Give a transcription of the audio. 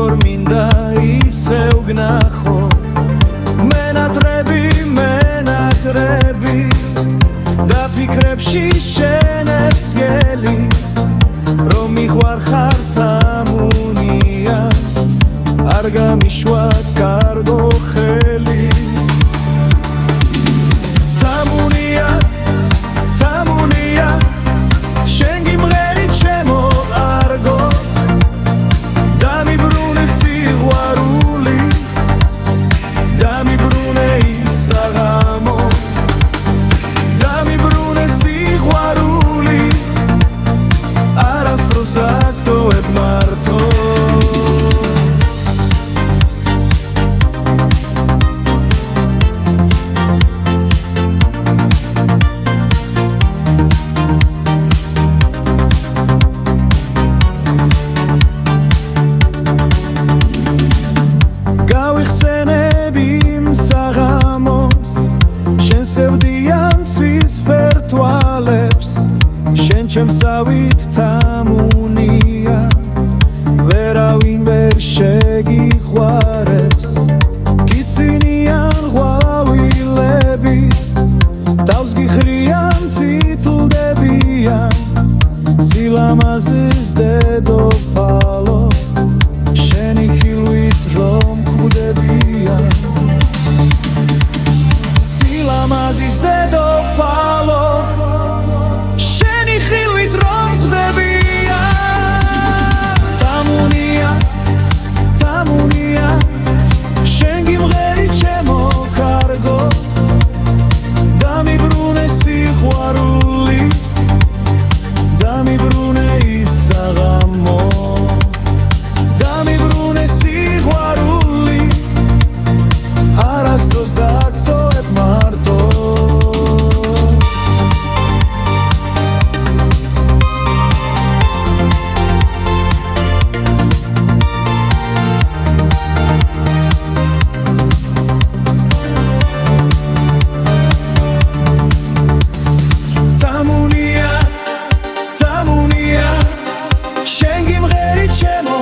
როგორ მინდა ისევ ვნახო მენატრები დაფიქრებში შენ ერთგელი რომ მიყვარხარ თამუნია არ გამიშვა კარგო ხელი თამუნია შენ გიმღერი ჩემო არგო დამიბრუნე სიყვარული დამიბრუნე ისაღამო დამიბრუნე სიყვარული არასდროს დაგტოვებ მარტო გავიხსენები საღამოს შენ სევდიან ცის ფერტვალებს შენ ჩემსავით თამუნია ვერავინ ვერ შეგიყვარებს გიცინიან ღვავილები თავს გიხრიან ციტლდებიან სილამაზეს დედოფალო შენი ხილვით რომ ხვდებიან სილამაზის დედოფალო შენი ხილვით რომ ხვდებიან თამუნია შენ გიმღერი ჩემო კარგო დამიბრუნე სიყვარული დამიბრუნე ისაღამო დამიბრუნე სიყვარული არასდროს დაგტოვებ მარტო თამუნია შენ გიმღერი ჩემო